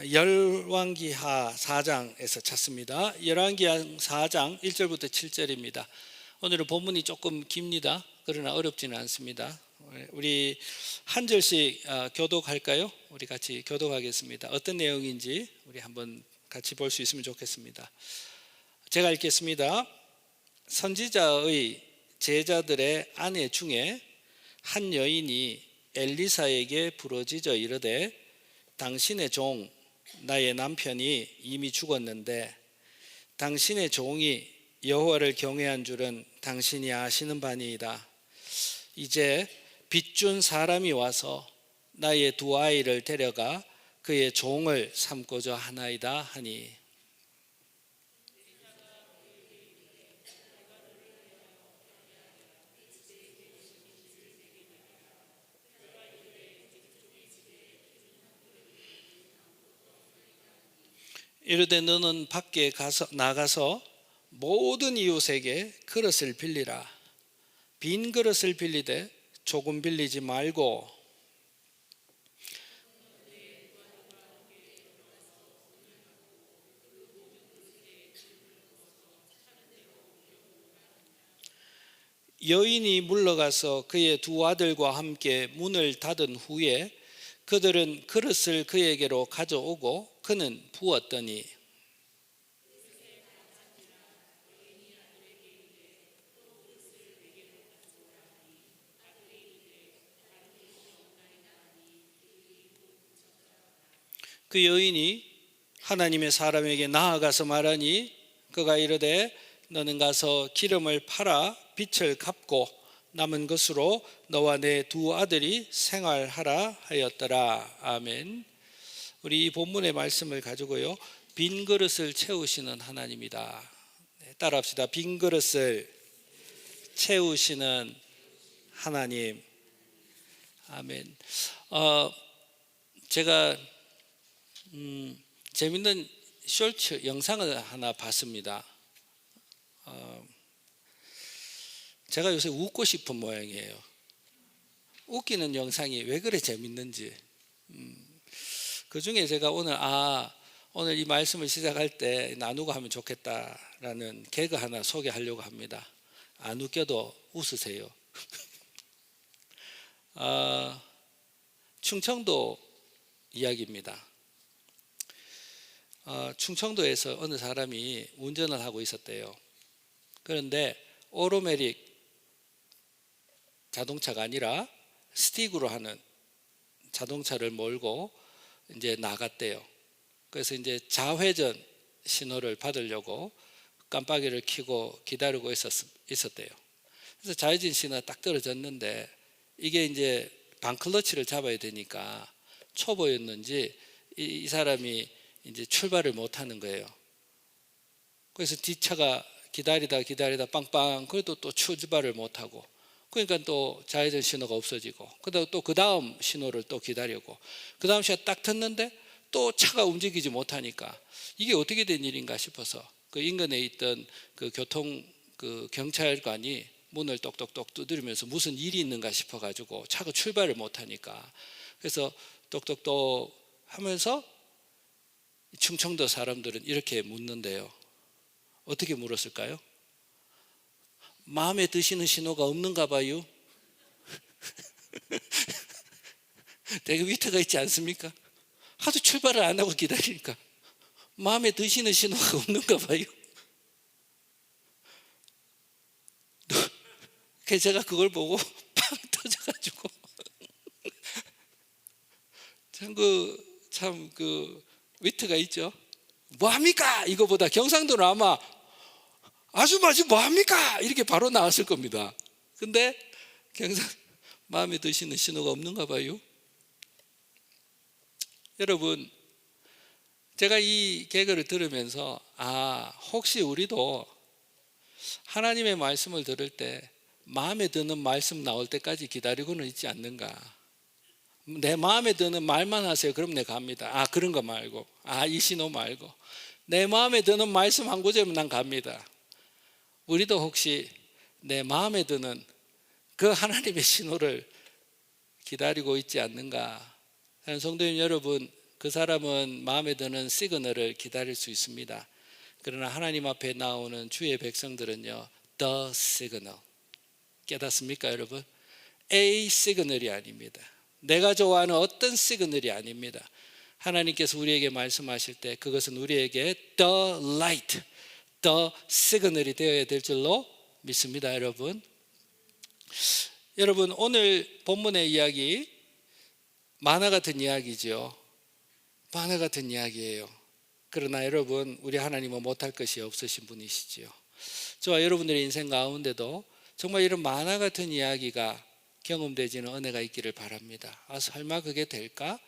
열왕기하 4장에서 찾습니다. 열왕기하 4장 1절부터 7절입니다. 오늘은 본문이 조금 깁니다. 그러나 어렵지는 않습니다. 우리 한 절씩 교독할까요? 우리 같이 교독하겠습니다. 어떤 내용인지 우리 한번 같이 볼 수 있으면 좋겠습니다. 제가 읽겠습니다. 선지자의 제자들의 아내 중에 한 여인이 엘리사에게 부르짖어 이르되 당신의 종 나의 남편이 이미 죽었는데 당신의 종이 여호와를 경외한 줄은 당신이 아시는 바니이다. 이제 빚준 사람이 와서 나의 두 아이를 데려가 그의 종을 삼고자 하나이다 하니 이르되 너는 밖에 나가서 모든 이웃에게 그릇을 빌리라. 빈 그릇을 빌리되 조금 빌리지 말고 여인이 물러가서 그의 두 아들과 함께 문을 닫은 후에 그들은 그릇을 그에게로 가져오고 그는 부었더니 그 여인이 하나님의 사람에게 나아가서 말하니 그가 이르되 너는 가서 기름을 팔아 빚을 갚고 남은 것으로 너와 내 두 아들이 생활하라 하였더라. 아멘. 우리 이 본문의 말씀을 가지고요, 빈 그릇을 채우시는 하나님이다. 따라합시다. 빈 그릇을 채우시는 하나님. 아멘. 제가 재밌는 쇼츠 영상을 하나 봤습니다. 제가 요새 웃고 싶은 모양이에요. 웃기는 영상이 왜 그래 재밌는지. 그 중에 제가 오늘 이 말씀을 시작할 때 나누고 하면 좋겠다라는 개그 하나 소개하려고 합니다. 안 웃겨도 웃으세요. 충청도 이야기입니다. 충청도에서 어느 사람이 운전을 하고 있었대요. 그런데 오토매틱 자동차가 아니라 스틱으로 하는 자동차를 몰고 이제 나갔대요. 그래서 이제 좌회전 신호를 받으려고 깜빡이를 켜고 기다리고 있었대요. 그래서 좌회전 신호가 딱 떨어졌는데 이게 이제 반클러치를 잡아야 되니까 초보였는지 이 사람이 이제 출발을 못 하는 거예요. 그래서 뒷차가 기다리다 빵빵 그래도 또 출발을 못 하고, 그러니까 또 좌회전 신호가 없어지고, 또 그 다음 신호를 또 기다리고, 그 다음 신호 딱 텄는데 또 차가 움직이지 못하니까 이게 어떻게 된 일인가 싶어서 그 인근에 있던 그 경찰관이 문을 똑똑똑 두드리면서 무슨 일이 있는가 싶어가지고 차가 출발을 못하니까, 그래서 똑똑똑 하면서 충청도 사람들은 이렇게 묻는데요. 어떻게 물었을까요? 마음에 드시는 신호가 없는가 봐요. 되게 위트가 있지 않습니까? 하도 출발을 안 하고 기다리니까 마음에 드시는 신호가 없는가 봐요. 그래서 제가 그걸 보고 팡 터져가지고 참 위트가 있죠. 뭐합니까? 이거보다 경상도는 아마 아줌마지 뭐합니까? 이렇게 바로 나왔을 겁니다. 근데 마음에 드시는 신호가 없는가 봐요. 여러분, 제가 이 개그를 들으면서 혹시 우리도 하나님의 말씀을 들을 때 마음에 드는 말씀 나올 때까지 기다리고는 있지 않는가. 내 마음에 드는 말만 하세요. 그럼 내가 갑니다. 그런 거 말고, 이 신호 말고, 내 마음에 드는 말씀 한 구절이면 난 갑니다. 우리도 혹시 내 마음에 드는 그 하나님의 신호를 기다리고 있지 않는가. 성도님 여러분, 그 사람은 마음에 드는 시그널을 기다릴 수 있습니다. 그러나 하나님 앞에 나오는 주의 백성들은요, the signal. 깨닫습니까, 여러분? A 시그널이 아닙니다. 내가 좋아하는 어떤 시그널이 아닙니다. 하나님께서 우리에게 말씀하실 때 그것은 우리에게 the light, the signal이 되어야 될 줄로 믿습니다, 여러분. 여러분, 오늘 본문의 이야기 만화 같은 이야기죠. 만화 같은 이야기예요. 그러나 여러분, 우리 하나님은 못할 것이 없으신 분이시지요. 저와 여러분들의 인생 가운데도 정말 이런 만화 같은 이야기가 경험되지는 은혜가 있기를 바랍니다. 설마 그게 될까?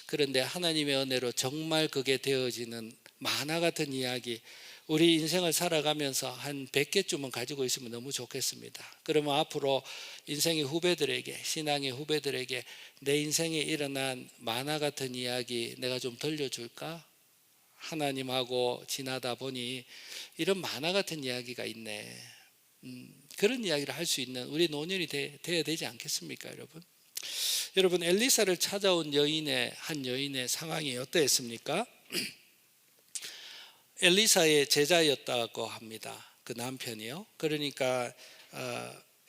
그런데 하나님의 은혜로 정말 그게 되어지는 만화 같은 이야기, 우리 인생을 살아가면서 한 100개쯤은 가지고 있으면 너무 좋겠습니다. 그러면 앞으로 인생의 후배들에게, 신앙의 후배들에게 내 인생에 일어난 만화 같은 이야기 내가 좀 들려줄까? 하나님하고 지나다 보니 이런 만화 같은 이야기가 있네. 그런 이야기를 할 수 있는 우리 노년이 돼야 되지 않겠습니까, 여러분? 여러분, 엘리사를 찾아온 한 여인의 상황이 어떠했습니까? 엘리사의 제자였다고 합니다. 그 남편이요. 그러니까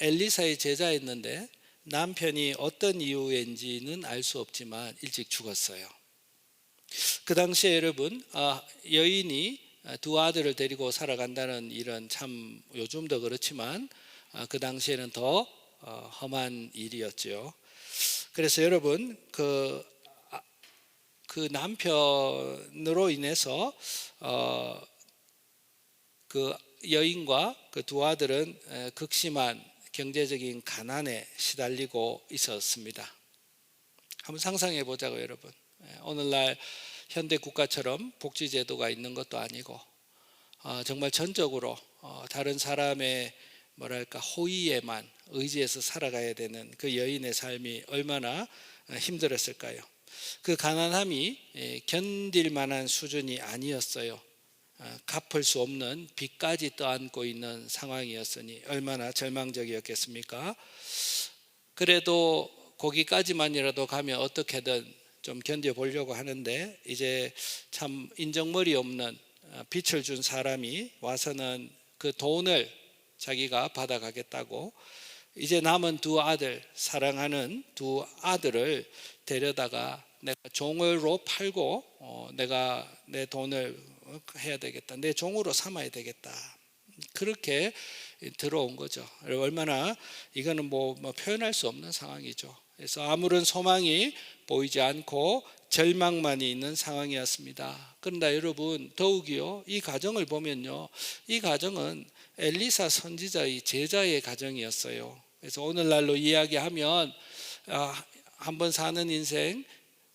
엘리사의 제자였는데 남편이 어떤 이유인지는 알 수 없지만 일찍 죽었어요. 그 당시에 여러분, 여인이 두 아들을 데리고 살아간다는 일은 참 요즘도 그렇지만 그 당시에는 더 험한 일이었죠. 그래서 여러분, 그 남편으로 인해서 그 여인과 그 두 아들은 극심한 경제적인 가난에 시달리고 있었습니다. 한번 상상해 보자고, 여러분. 오늘날 현대 국가처럼 복지제도가 있는 것도 아니고 정말 전적으로 다른 사람의 호의에만 의지해서 살아가야 되는 그 여인의 삶이 얼마나 힘들었을까요? 그 가난함이 견딜 만한 수준이 아니었어요. 갚을 수 없는 빚까지 떠안고 있는 상황이었으니 얼마나 절망적이었겠습니까? 그래도 거기까지만이라도 가면 어떻게든 좀 견뎌보려고 하는데 이제 참 인정머리 없는 빚을 준 사람이 와서는 그 돈을 자기가 받아가겠다고 이제 남은 두 아들, 사랑하는 두 아들을 데려다가 내가 종으로 팔고 내가 내 돈을 해야 되겠다, 내 종으로 삼아야 되겠다, 그렇게 들어온 거죠. 얼마나 이거는 뭐 표현할 수 없는 상황이죠. 그래서 아무런 소망이 보이지 않고 절망만이 있는 상황이었습니다. 그런데 여러분, 더욱이요, 이 가정을 보면요, 이 가정은 엘리사 선지자의 제자의 가정이었어요. 그래서 오늘날로 이야기하면 한번 사는 인생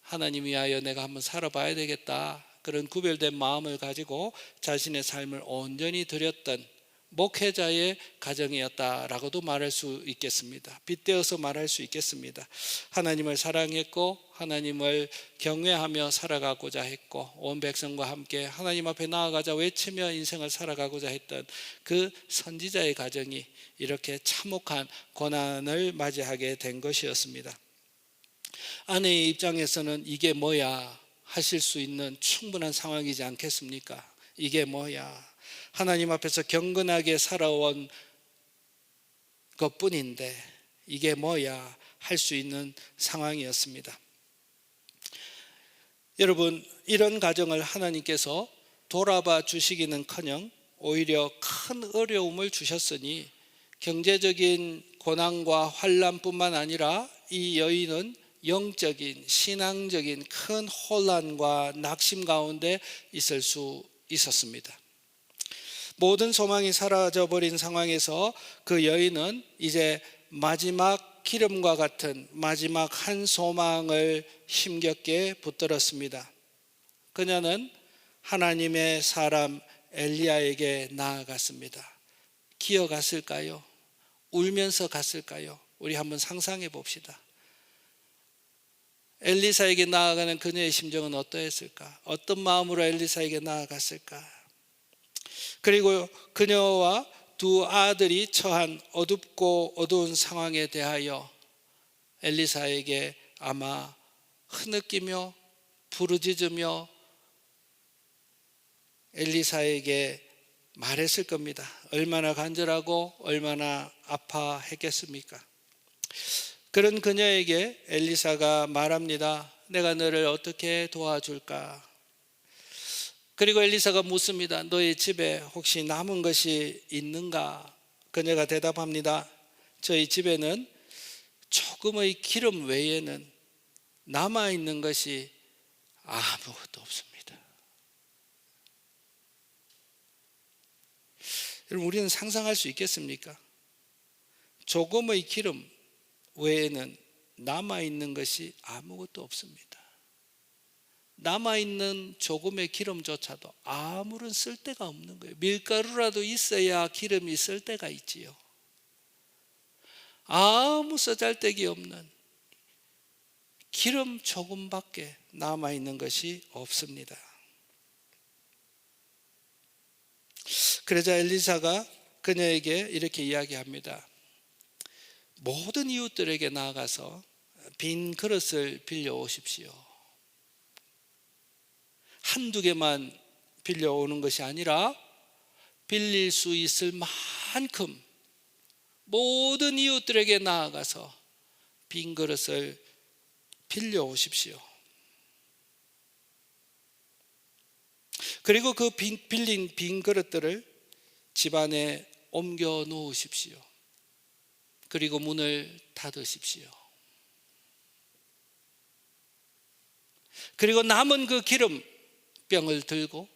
하나님 위하여 내가 한번 살아봐야 되겠다, 그런 구별된 마음을 가지고 자신의 삶을 온전히 드렸던 목회자의 가정이었다라고도 말할 수 있겠습니다. 빗대어서 말할 수 있겠습니다. 하나님을 사랑했고 하나님을 경외하며 살아가고자 했고 온 백성과 함께 하나님 앞에 나아가자 외치며 인생을 살아가고자 했던 그 선지자의 가정이 이렇게 참혹한 고난을 맞이하게 된 것이었습니다. 아내의 입장에서는 이게 뭐야 하실 수 있는 충분한 상황이지 않겠습니까? 이게 뭐야, 하나님 앞에서 경건하게 살아온 것뿐인데 이게 뭐야 할 수 있는 상황이었습니다. 여러분, 이런 가정을 하나님께서 돌아봐 주시기는커녕 오히려 큰 어려움을 주셨으니 경제적인 고난과 환난뿐만 아니라 이 여인은 영적인 신앙적인 큰 혼란과 낙심 가운데 있을 수 있었습니다. 모든 소망이 사라져버린 상황에서 그 여인은 이제 마지막 기름과 같은 마지막 한 소망을 힘겹게 붙들었습니다. 그녀는 하나님의 사람 엘리야에게 나아갔습니다. 기어갔을까요? 울면서 갔을까요? 우리 한번 상상해 봅시다. 엘리사에게 나아가는 그녀의 심정은 어떠했을까? 어떤 마음으로 엘리사에게 나아갔을까? 그리고 그녀와 두 아들이 처한 어둡고 어두운 상황에 대하여 엘리사에게 아마 흐느끼며 부르짖으며 엘리사에게 말했을 겁니다. 얼마나 간절하고 얼마나 아파했겠습니까? 그런 그녀에게 엘리사가 말합니다. 내가 너를 어떻게 도와줄까? 그리고 엘리사가 묻습니다. 너의 집에 혹시 남은 것이 있는가? 그녀가 대답합니다. 저희 집에는 조금의 기름 외에는 남아있는 것이 아무것도 없습니다. 여러분, 우리는 상상할 수 있겠습니까? 조금의 기름 외에는 남아있는 것이 아무것도 없습니다. 남아있는 조금의 기름조차도 아무런 쓸데가 없는 거예요. 밀가루라도 있어야 기름이 쓸데가 있지요. 아무 쓰잘데기 없는 기름 조금밖에 남아있는 것이 없습니다. 그러자 엘리사가 그녀에게 이렇게 이야기합니다. 모든 이웃들에게 나아가서 빈 그릇을 빌려오십시오. 한두 개만 빌려오는 것이 아니라 빌릴 수 있을 만큼 모든 이웃들에게 나아가서 빈 그릇을 빌려오십시오. 그리고 그 빌린 빈 그릇들을 집안에 옮겨 놓으십시오. 그리고 문을 닫으십시오. 그리고 남은 그 기름병을 들고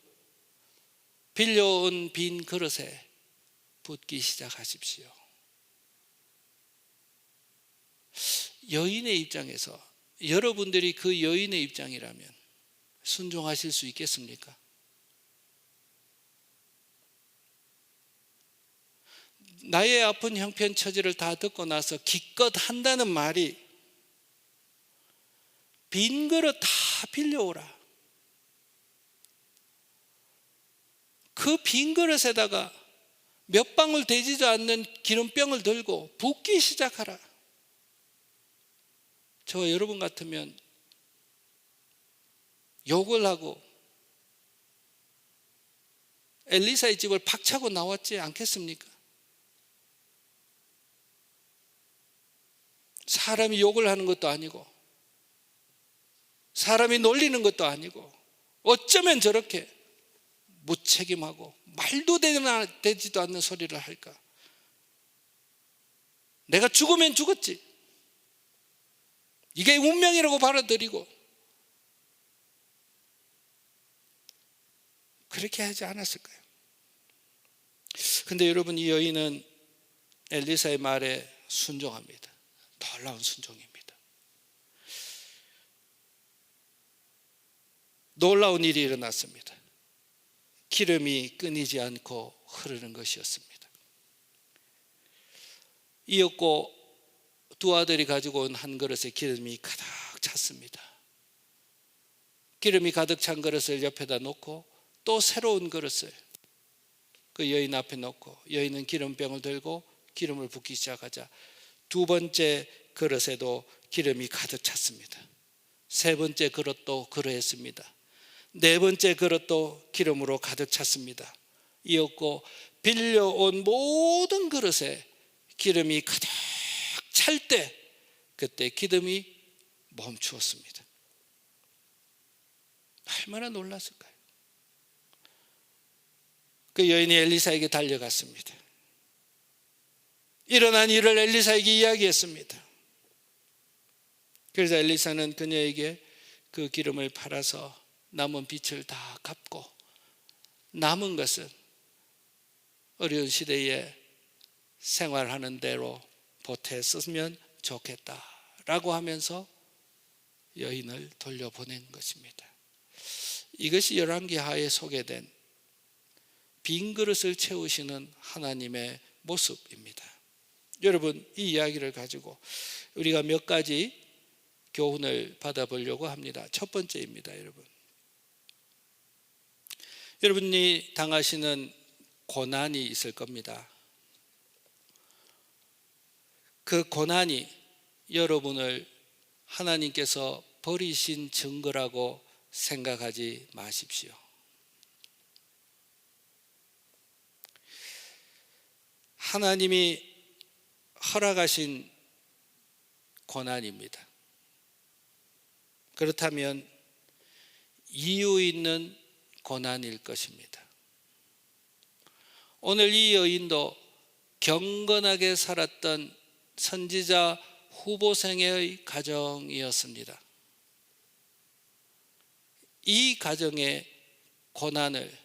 빌려온 빈 그릇에 붓기 시작하십시오. 여인의 입장에서 여러분들이 그 여인의 입장이라면 순종하실 수 있겠습니까? 나의 아픈 형편처지를 다 듣고 나서 기껏 한다는 말이 빈 그릇 다 빌려오라. 그 빈 그릇에다가 몇 방울 되지도 않는 기름병을 들고 붓기 시작하라. 저 여러분 같으면 욕을 하고 엘리사의 집을 박차고 나왔지 않겠습니까? 사람이 욕을 하는 것도 아니고 사람이 놀리는 것도 아니고 어쩌면 저렇게 무책임하고 말도 되지도 않는 소리를 할까? 내가 죽으면 죽었지. 이게 운명이라고 받아들이고 그렇게 하지 않았을까요? 그런데 여러분, 이 여인은 엘리사의 말에 순종합니다. 놀라운 순종입니다. 놀라운 일이 일어났습니다. 기름이 끊이지 않고 흐르는 것이었습니다. 이었고 두 아들이 가지고 온 한 그릇에 기름이 가득 찼습니다. 기름이 가득 찬 그릇을 옆에다 놓고 또 새로운 그릇을 그 여인 앞에 놓고 여인은 기름병을 들고 기름을 붓기 시작하자 두 번째 그릇에도 기름이 가득 찼습니다. 세 번째 그릇도 그러했습니다. 네 번째 그릇도 기름으로 가득 찼습니다. 이었고 빌려온 모든 그릇에 기름이 가득 찰 때 그때 기름이 멈추었습니다. 얼마나 놀랐을까요? 그 여인이 엘리사에게 달려갔습니다. 일어난 일을 엘리사에게 이야기했습니다. 그래서 엘리사는 그녀에게 그 기름을 팔아서 남은 빚을 다 갚고 남은 것은 어려운 시대에 생활하는 대로 보태 쓰면 좋겠다라고 하면서 여인을 돌려보낸 것입니다. 이것이 열왕기하에 소개된 빈 그릇을 채우시는 하나님의 모습입니다. 여러분, 이 이야기를 가지고 우리가 몇 가지 교훈을 받아보려고 합니다. 첫 번째입니다. 여러분이 당하시는 고난이 있을 겁니다. 그 고난이 여러분을 하나님께서 버리신 증거라고 생각하지 마십시오. 하나님이 허락하신 고난입니다. 그렇다면 이유 있는 고난일 것입니다. 오늘 이 여인도 경건하게 살았던 선지자 후보생의 가정이었습니다. 이 가정의 고난을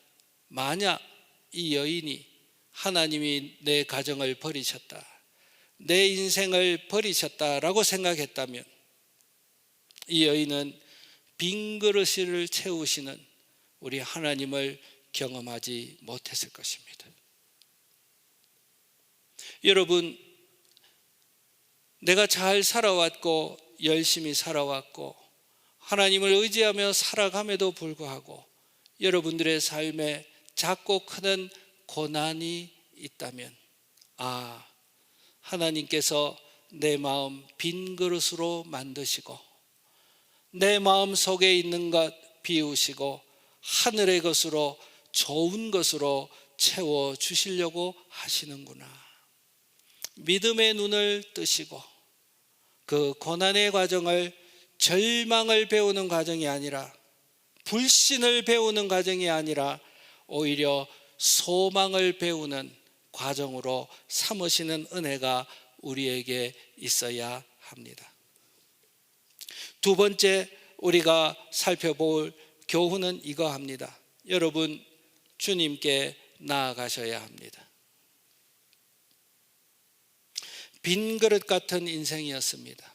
만약 이 여인이 하나님이 내 가정을 버리셨다, 내 인생을 버리셨다라고 생각했다면 이 여인은 빈 그릇을 채우시는 우리 하나님을 경험하지 못했을 것입니다. 여러분, 내가 잘 살아왔고 열심히 살아왔고 하나님을 의지하며 살아감에도 불구하고 여러분들의 삶에 작고 큰 고난이 있다면 하나님께서 내 마음 빈 그릇으로 만드시고 내 마음 속에 있는 것 비우시고 하늘의 것으로 좋은 것으로 채워주시려고 하시는구나. 믿음의 눈을 뜨시고 그 고난의 과정을 절망을 배우는 과정이 아니라 불신을 배우는 과정이 아니라 오히려 소망을 배우는 과정으로 삼으시는 은혜가 우리에게 있어야 합니다. 두 번째 우리가 살펴볼 교훈은 이거합니다. 여러분, 주님께 나아가셔야 합니다. 빈 그릇 같은 인생이었습니다.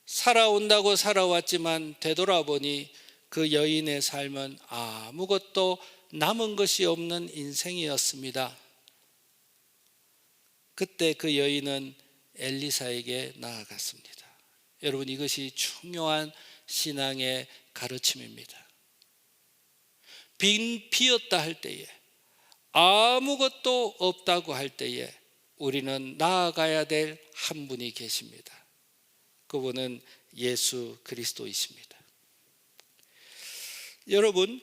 살아온다고 살아왔지만 되돌아보니 그 여인의 삶은 아무것도 남은 것이 없는 인생이었습니다. 그때 그 여인은 엘리사에게 나아갔습니다. 여러분, 이것이 중요한 신앙의 가르침입니다. 빈 비었다 할 때에, 아무것도 없다고 할 때에 우리는 나아가야 될 한 분이 계십니다. 그분은 예수 그리스도이십니다. 여러분,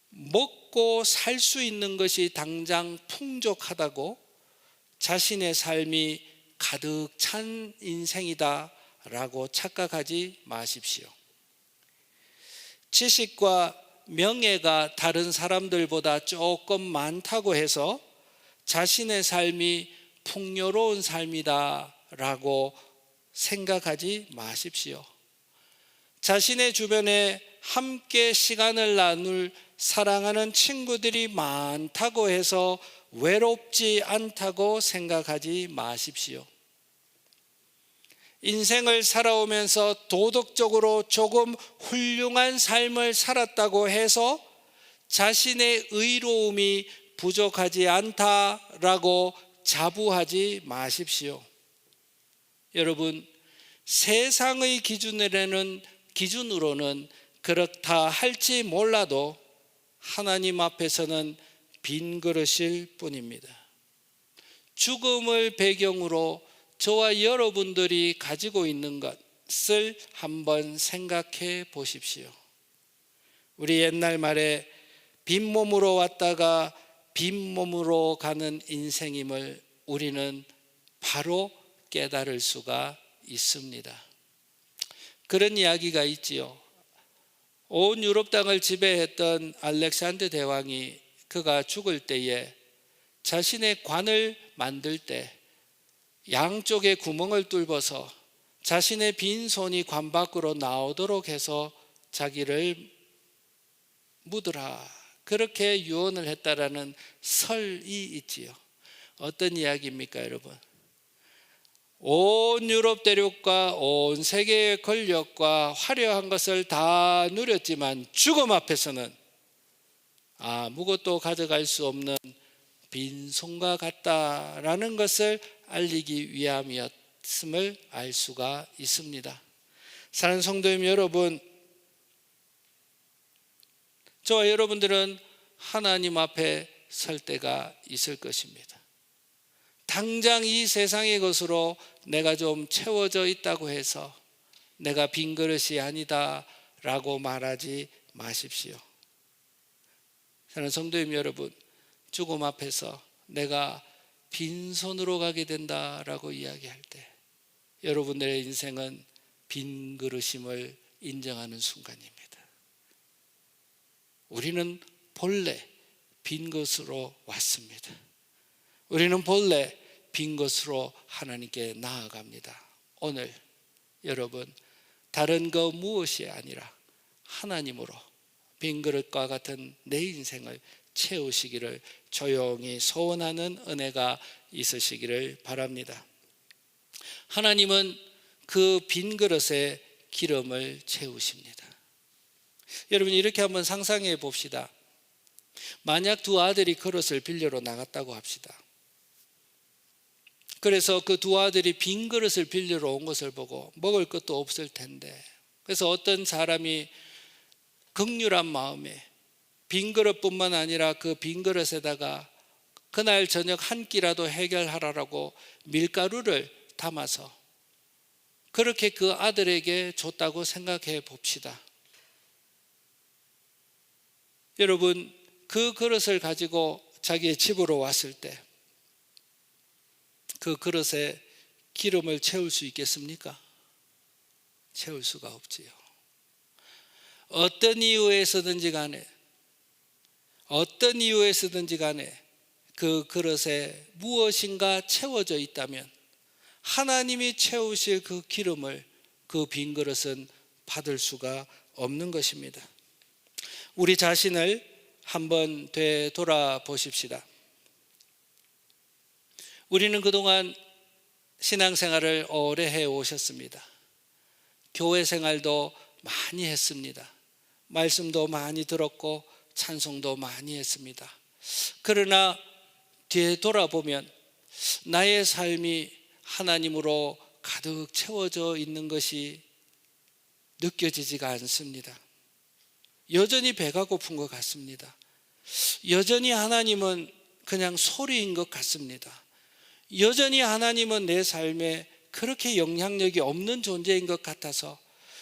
먹고 살 수 있는 것이 당장 풍족하다고 자신의 삶이 가득 찬 인생이다라고 착각하지 마십시오. 지식과 명예가 다른 사람들보다 조금 많다고 해서 자신의 삶이 풍요로운 삶이다라고 생각하지 마십시오. 자신의 주변에 함께 시간을 나눌 사랑하는 친구들이 많다고 해서 외롭지 않다고 생각하지 마십시오. 인생을 살아오면서 도덕적으로 조금 훌륭한 삶을 살았다고 해서 자신의 의로움이 부족하지 않다라고 자부하지 마십시오. 여러분, 세상의 기준으로는 그렇다 할지 몰라도 하나님 앞에서는 빈 그릇일 뿐입니다. 죽음을 배경으로 저와 여러분들이 가지고 있는 것을 한번 생각해 보십시오. 우리 옛날 말에 빈몸으로 왔다가 빈몸으로 가는 인생임을 우리는 바로 깨달을 수가 있습니다. 그런 이야기가 있지요. 온 유럽 땅을 지배했던 알렉산더 대왕이 그가 죽을 때에 자신의 관을 만들 때 양쪽에 구멍을 뚫어서 자신의 빈손이 관 밖으로 나오도록 해서 자기를 묻으라, 그렇게 유언을 했다라는 설이 있지요. 어떤 이야기입니까, 여러분? 온 유럽 대륙과 온 세계의 권력과 화려한 것을 다 누렸지만 죽음 앞에서는 아무것도 가져갈 수 없는 빈손과 같다라는 것을 알리기 위함이었음을 알 수가 있습니다. 사랑하는 성도님 여러분, 저와 여러분들은 하나님 앞에 설 때가 있을 것입니다. 당장 이 세상의 것으로 내가 좀 채워져 있다고 해서 내가 빈 그릇이 아니다 라고 말하지 마십시오. 사랑하는 성도님 여러분, 죽음 앞에서 내가 빈손으로 가게 된다라고 이야기할 때 여러분들의 인생은 빈 그릇임을 인정하는 순간입니다. 우리는 본래 빈 것으로 왔습니다. 우리는 본래 빈 것으로 하나님께 나아갑니다. 오늘 여러분, 다른 거 무엇이 아니라 하나님으로 빈 그릇과 같은 내 인생을 채우시기를 조용히 소원하는 은혜가 있으시기를 바랍니다. 하나님은 그 빈 그릇에 기름을 채우십니다. 여러분, 이렇게 한번 상상해 봅시다. 만약 두 아들이 그릇을 빌려러 나갔다고 합시다. 그래서 그 두 아들이 빈 그릇을 빌려러 온 것을 보고 먹을 것도 없을 텐데, 그래서 어떤 사람이 긍휼한 마음에 빈 그릇뿐만 아니라 그 빈 그릇에다가 그날 저녁 한 끼라도 해결하라고 밀가루를 담아서 그렇게 그 아들에게 줬다고 생각해 봅시다. 여러분, 그 그릇을 가지고 자기의 집으로 왔을 때 그 그릇에 기름을 채울 수 있겠습니까? 채울 수가 없지요. 어떤 이유에서든지 간에 그 그릇에 무엇인가 채워져 있다면 하나님이 채우실 그 기름을 그 빈 그릇은 받을 수가 없는 것입니다. 우리 자신을 한번 되돌아보십시다. 우리는 그동안 신앙생활을 오래 해오셨습니다. 교회 생활도 많이 했습니다. 말씀도 많이 들었고 찬송도 많이 했습니다. 그러나 뒤에 돌아보면 나의 삶이 하나님으로 가득 채워져 있는 것이 느껴지지가 않습니다. 여전히 배가 고픈 것 같습니다. 여전히 하나님은 그냥 소리인 것 같습니다. 여전히 하나님은 내 삶에 그렇게 영향력이 없는 존재인 것 같아서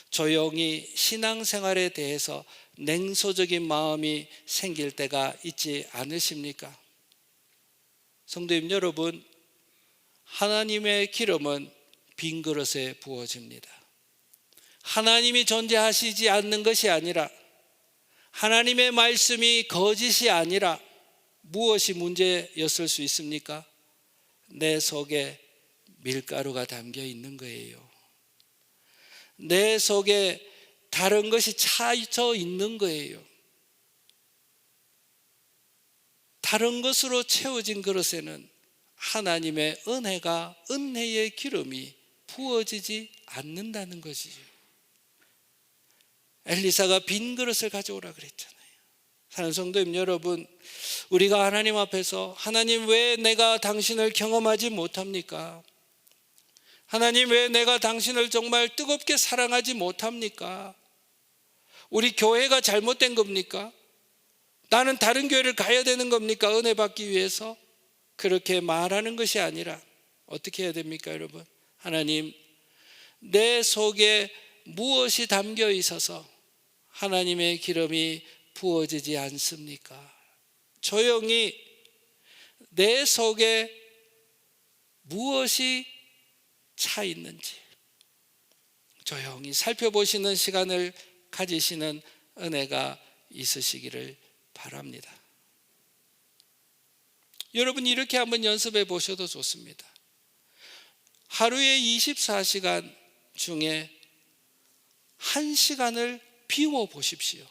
조용히 신앙생활에 대해서 냉소적인 마음이 생길 때가 있지 않으십니까? 성도님 여러분, 하나님의 기름은 빈 그릇에 부어집니다. 하나님이 존재하시지 않는 것이 아니라, 하나님의 말씀이 거짓이 아니라 무엇이 문제였을 수 있습니까? 내 속에 밀가루가 담겨 있는 거예요. 내 속에 다른 것이 차져 있는 거예요. 다른 것으로 채워진 그릇에는 하나님의 은혜의 기름이 부어지지 않는다는 것이죠. 엘리사가 빈 그릇을 가져오라 그랬잖아요. 사랑하는 성도님 여러분, 우리가 하나님 앞에서 하나님, 왜 내가 당신을 경험하지 못합니까? 하나님, 왜 내가 당신을 정말 뜨겁게 사랑하지 못합니까? 우리 교회가 잘못된 겁니까? 나는 다른 교회를 가야 되는 겁니까? 은혜 받기 위해서? 그렇게 말하는 것이 아니라 어떻게 해야 됩니까, 여러분? 하나님, 내 속에 무엇이 담겨 있어서 하나님의 기름이 부어지지 않습니까? 조용히 내 속에 무엇이 차 있는지 조용히 살펴보시는 시간을 가지시는 은혜가 있으시기를 바랍니다. 여러분, 이렇게 한번 연습해 보셔도 좋습니다. 하루에 24시간 중에 1시간을 비워 보십시오.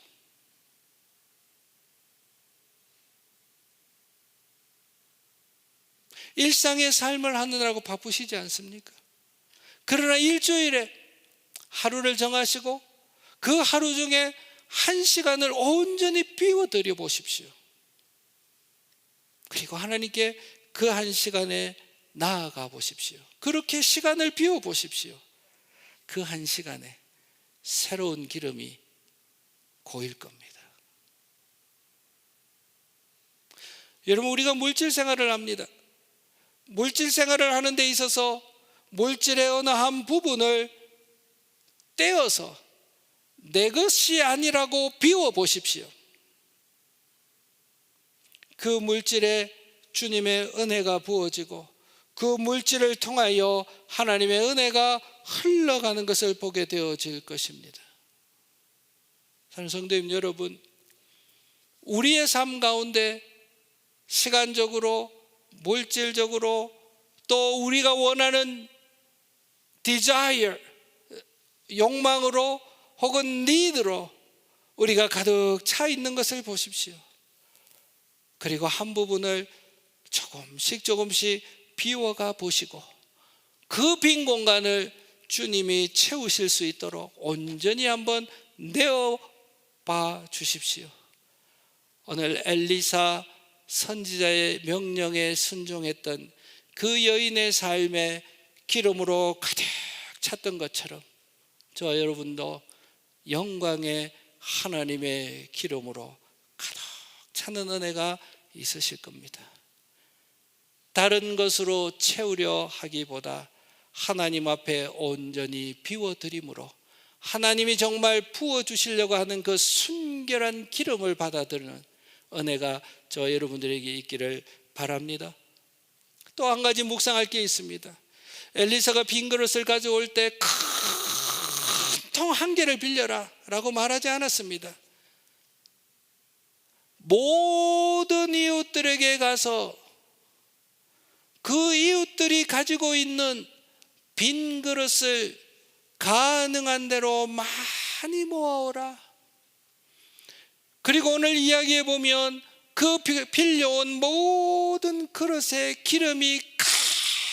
일상의 삶을 하느라고 바쁘시지 않습니까? 그러나 일주일에 하루를 정하시고 그 하루 중에 1시간을 온전히 비워드려 보십시오. 그리고 하나님께 그 1시간에 나아가 보십시오. 그렇게 시간을 비워 보십시오. 그 1시간에 새로운 기름이 고일 겁니다. 여러분, 우리가 물질 생활을 합니다. 물질 생활을 하는 데 있어서 물질의 어느 한 부분을 떼어서 내 것이 아니라고 비워 보십시오. 그 물질에 주님의 은혜가 부어지고 그 물질을 통하여 하나님의 은혜가 흘러가는 것을 보게 되어질 것입니다. 사랑하는 성도님 여러분, 우리의 삶 가운데 시간적으로, 물질적으로, 또 우리가 원하는 desire, 욕망으로 혹은 need로 우리가 가득 차 있는 것을 보십시오. 그리고 한 부분을 조금씩 비워가 보시고 그 빈 공간을 주님이 채우실 수 있도록 온전히 한번 내어봐 주십시오. 오늘 엘리사 선지자의 명령에 순종했던 그 여인의 삶에 기름으로 가득 찼던 것처럼 저와 여러분도 영광의 하나님의 기름으로 가득 차는 은혜가 있으실 겁니다. 다른 것으로 채우려 하기보다 하나님 앞에 온전히 비워드림으로 하나님이 정말 부어주시려고 하는 그 순결한 기름을 받아들이는 은혜가 저 여러분들에게 있기를 바랍니다. 또 한 가지 묵상할 게 있습니다. 엘리사가 빈 그릇을 가져올 때 큰 통 한 개를 빌려라 라고 말하지 않았습니다. 모든 이웃들에게 가서 그 이웃들이 가지고 있는 빈 그릇을 가능한 대로 많이 모아오라. 그리고 오늘 이야기해 보면 그 빌려온 모든 그릇에 기름이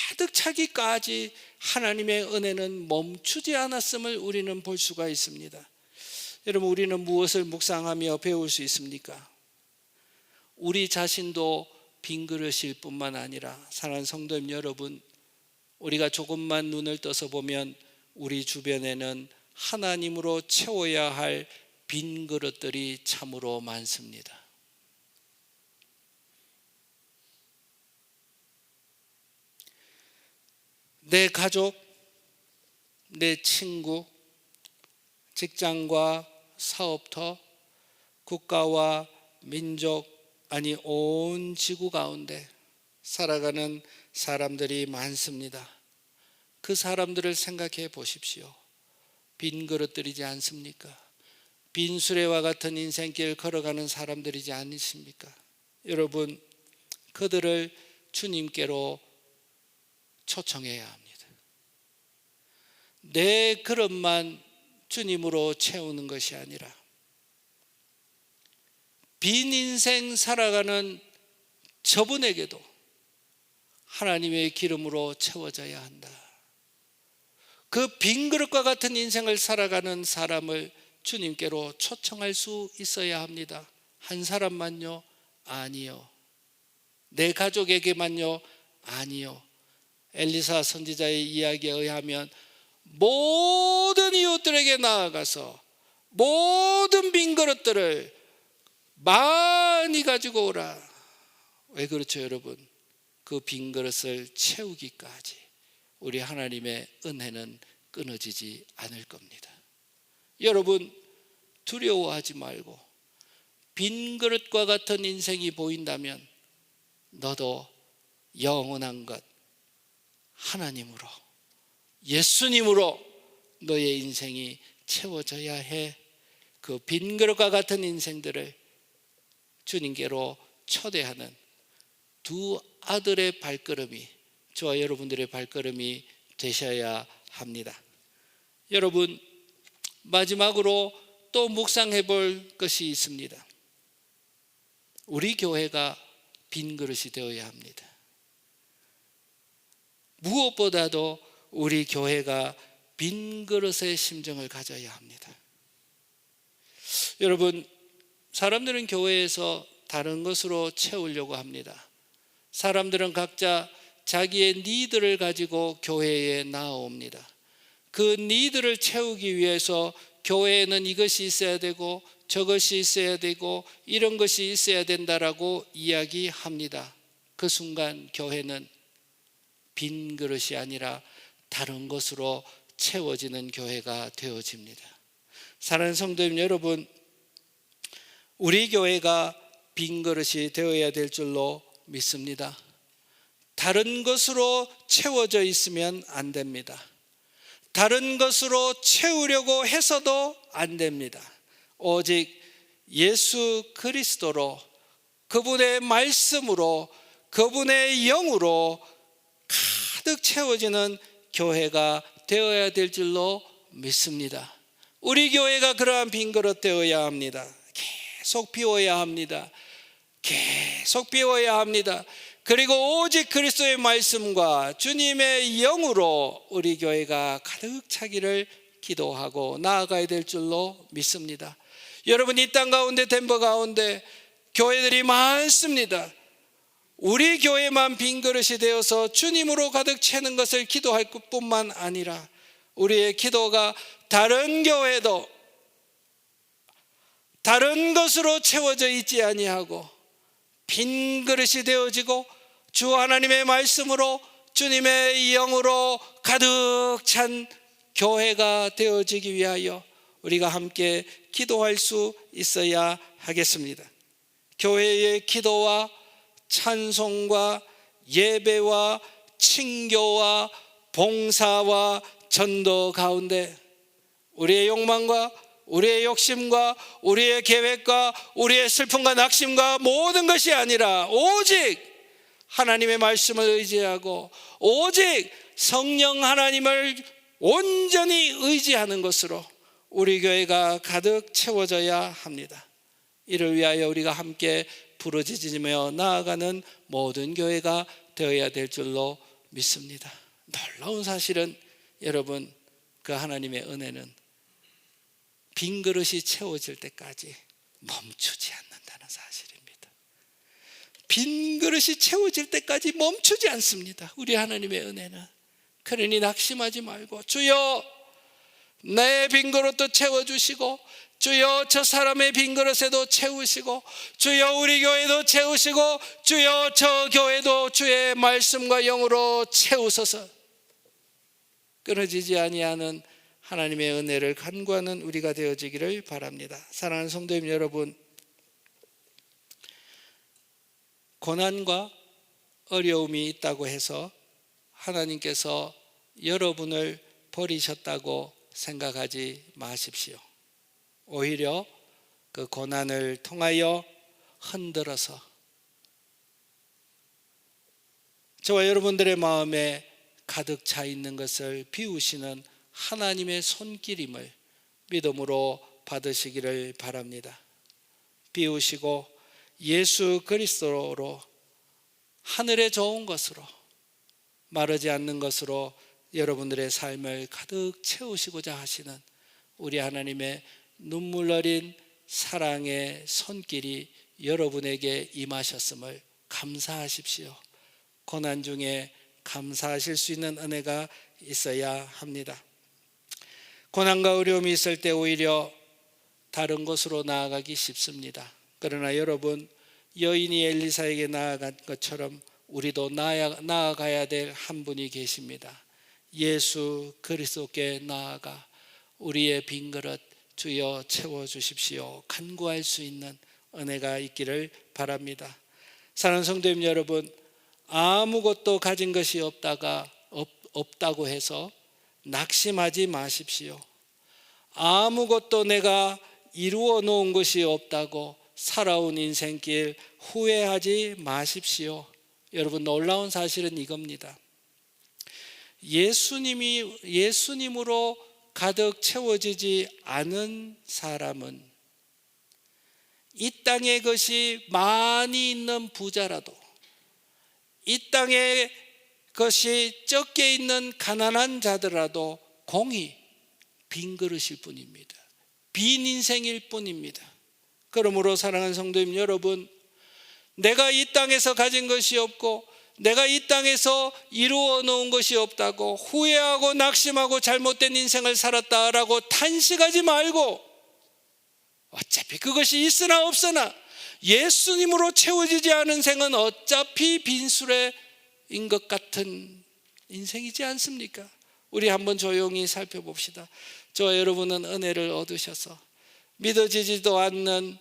가득 차기까지 하나님의 은혜는 멈추지 않았음을 우리는 볼 수가 있습니다. 여러분, 우리는 무엇을 묵상하며 배울 수 있습니까? 우리 자신도 빈 그릇일 뿐만 아니라 사랑하는 성도님 여러분, 우리가 조금만 눈을 떠서 보면 우리 주변에는 하나님으로 채워야 할 빈 그릇들이 참으로 많습니다. 내 가족, 내 친구, 직장과 사업터, 국가와 민족, 아니 온 지구 가운데 살아가는 사람들이 많습니다. 그 사람들을 생각해 보십시오. 빈 그릇들이지 않습니까? 빈 수레와 같은 인생길 걸어가는 사람들이지 않으십니까? 여러분, 그들을 주님께로 초청해야 합니다. 내 그릇만 주님으로 채우는 것이 아니라 빈 인생 살아가는 저분에게도 하나님의 기름으로 채워져야 한다. 그 빈 그릇과 같은 인생을 살아가는 사람을 주님께로 초청할 수 있어야 합니다. 한 사람만요? 아니요. 내 가족에게만요? 아니요. 엘리사 선지자의 이야기에 의하면 모든 이웃들에게 나아가서 모든 빈 그릇들을 많이 가지고 오라. 왜 그렇죠, 여러분? 그 빈 그릇을 채우기까지 우리 하나님의 은혜는 끊어지지 않을 겁니다. 여러분, 두려워하지 말고 빈 그릇과 같은 인생이 보인다면 너도 영원한 것 하나님으로, 예수님으로 너의 인생이 채워져야 해. 그 빈 그릇과 같은 인생들을 주님께로 초대하는 두 아들의 발걸음이 저와 여러분들의 발걸음이 되셔야 합니다. 여러분, 마지막으로 또 묵상해 볼 것이 있습니다. 우리 교회가 빈 그릇이 되어야 합니다. 무엇보다도 우리 교회가 빈 그릇의 심정을 가져야 합니다. 여러분, 사람들은 교회에서 다른 것으로 채우려고 합니다. 사람들은 각자 자기의 니드를 가지고 교회에 나아옵니다. 그 니드를 채우기 위해서 교회에는 이것이 있어야 되고 저것이 있어야 되고 이런 것이 있어야 된다라고 이야기합니다. 그 순간 교회는 빈 그릇이 아니라 다른 것으로 채워지는 교회가 되어집니다. 사랑하는 성도님 여러분, 우리 교회가 빈 그릇이 되어야 될 줄로 믿습니다. 다른 것으로 채워져 있으면 안 됩니다. 다른 것으로 채우려고 해서도 안 됩니다. 오직 예수 그리스도로, 그분의 말씀으로, 그분의 영으로 가득 채워지는 교회가 되어야 될 줄로 믿습니다. 우리 교회가 그러한 빈 그릇 되어야 합니다. 계속 비워야 합니다. 계속 비워야 합니다. 그리고 오직 그리스도의 말씀과 주님의 영으로 우리 교회가 가득 차기를 기도하고 나아가야 될 줄로 믿습니다. 여러분, 이 땅 가운데, 덴버 가운데 교회들이 많습니다. 우리 교회만 빈 그릇이 되어서 주님으로 가득 채는 것을 기도할 뿐만 아니라 우리의 기도가 다른 교회도 다른 것으로 채워져 있지 아니하고 빈 그릇이 되어지고 주 하나님의 말씀으로, 주님의 영으로 가득 찬 교회가 되어지기 위하여 우리가 함께 기도할 수 있어야 하겠습니다. 교회의 기도와 찬송과 예배와 친교와 봉사와 전도 가운데 우리의 욕망과 우리의 욕심과 우리의 계획과 우리의 슬픔과 낙심과 모든 것이 아니라 오직 하나님의 말씀을 의지하고 오직 성령 하나님을 온전히 의지하는 것으로 우리 교회가 가득 채워져야 합니다. 이를 위하여 우리가 함께 부르짖으며 나아가는 모든 교회가 되어야 될 줄로 믿습니다. 놀라운 사실은 여러분, 그 하나님의 은혜는 빈 그릇이 채워질 때까지 멈추지 않는다는 사실입니다. 빈 그릇이 채워질 때까지 멈추지 않습니다. 우리 하나님의 은혜는. 그러니 낙심하지 말고 주여 내 빈 그릇도 채워주시고 주여 저 사람의 빈 그릇에도 채우시고 주여 우리 교회도 채우시고 주여 저 교회도 주의 말씀과 영으로 채우소서. 끊어지지 아니하는 하나님의 은혜를 간구하는 우리가 되어지기를 바랍니다. 사랑하는 성도님 여러분, 고난과 어려움이 있다고 해서 하나님께서 여러분을 버리셨다고 생각하지 마십시오. 오히려 그 고난을 통하여 흔들어서 저와 여러분들의 마음에 가득 차 있는 것을 비우시는 하나님의 손길임을 믿음으로 받으시기를 바랍니다. 비우시고 예수 그리스도로 하늘의 좋은 것으로 마르지 않는 것으로 여러분들의 삶을 가득 채우시고자 하시는 우리 하나님의 눈물 어린 사랑의 손길이 여러분에게 임하셨음을 감사하십시오. 고난 중에 감사하실 수 있는 은혜가 있어야 합니다. 고난과 어려움이 있을 때 오히려 다른 곳으로 나아가기 쉽습니다. 그러나 여러분, 여인이 엘리사에게 나아간 것처럼 우리도 나아가야 될 한 분이 계십니다. 예수 그리스도께 나아가 우리의 빈 그릇 주여 채워주십시오 간구할 수 있는 은혜가 있기를 바랍니다. 사랑하는 성도님 여러분, 아무것도 가진 것이 없다고 해서 낙심하지 마십시오. 아무것도 내가 이루어 놓은 것이 없다고 살아온 인생길 후회하지 마십시오. 여러분, 놀라운 사실은 이겁니다. 예수님으로 가득 채워지지 않은 사람은 이 땅에 것이 많이 있는 부자라도, 이 땅에 것이 적게 있는 가난한 자들라도 공히 빈 그릇일 뿐입니다. 빈 인생일 뿐입니다. 그러므로 사랑하는 성도님 여러분, 내가 이 땅에서 가진 것이 없고 내가 이 땅에서 이루어 놓은 것이 없다고 후회하고 낙심하고 잘못된 인생을 살았다라고 탄식하지 말고, 어차피 그것이 있으나 없으나 예수님으로 채워지지 않은 생은 어차피 빈수레인 것 같은 인생이지 않습니까? 우리 한번 조용히 살펴봅시다. 저와 여러분은 은혜를 얻으셔서 믿어지지도 않는,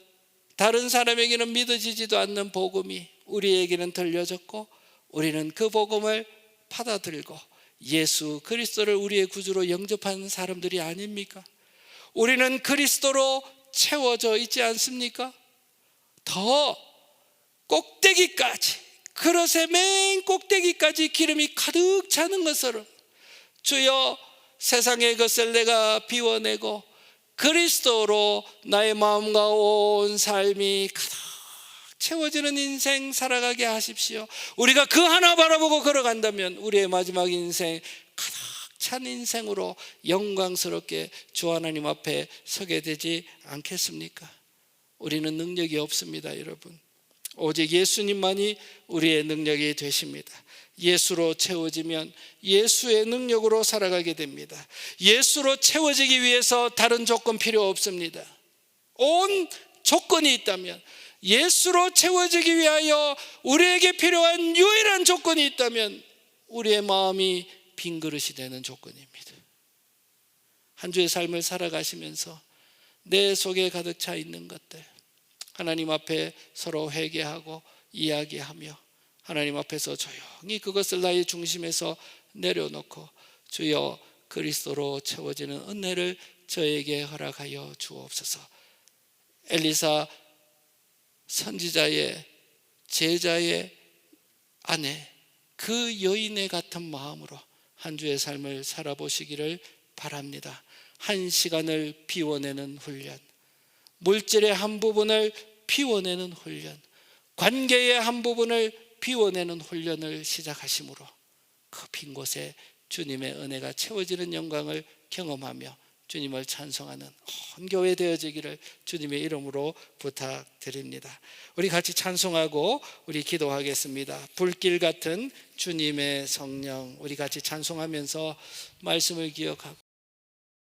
다른 사람에게는 믿어지지도 않는 복음이 우리에게는 들려졌고, 우리는 그 복음을 받아들이고 예수 그리스도를 우리의 구주로 영접한 사람들이 아닙니까? 우리는 그리스도로 채워져 있지 않습니까? 더 꼭대기까지, 그릇의 맨 꼭대기까지 기름이 가득 차는 것으로, 주여 세상의 것을 내가 비워내고 그리스도로 나의 마음과 온 삶이 가득 채워지는 인생 살아가게 하십시오. 우리가 그 하나 바라보고 걸어간다면 우리의 마지막 인생 가득 찬 인생으로 영광스럽게 주 하나님 앞에 서게 되지 않겠습니까? 우리는 능력이 없습니다, 여러분. 오직 예수님만이 우리의 능력이 되십니다. 예수로 채워지면 예수의 능력으로 살아가게 됩니다. 예수로 채워지기 위해서 다른 조건 필요 없습니다. 온 조건이 있다면, 예수로 채워지기 위하여 우리에게 필요한 유일한 조건이 있다면 우리의 마음이 빈 그릇이 되는 조건입니다. 한 주의 삶을 살아가시면서 내 속에 가득 차 있는 것들 하나님 앞에 서로 회개하고 이야기하며 하나님 앞에서 조용히 그것을 나의 중심에서 내려놓고, 주여 그리스도로 채워지는 은혜를 저에게 허락하여 주옵소서. 엘리사 선지자의 제자의 아내, 그 여인의 같은 마음으로 한 주의 삶을 살아보시기를 바랍니다. 한 시간을 비워내는 훈련, 물질의 한 부분을 비워내는 훈련, 관계의 한 부분을 비워내는 훈련을 시작하심으로 그 빈 곳에 주님의 은혜가 채워지는 영광을 경험하며 주님을 찬송하는 온 교회 되어지기를 주님의 이름으로 부탁드립니다. 우리 같이 찬송하고 우리 기도하겠습니다. 불길 같은 주님의 성령, 우리 같이 찬송하면서 말씀을 기억하고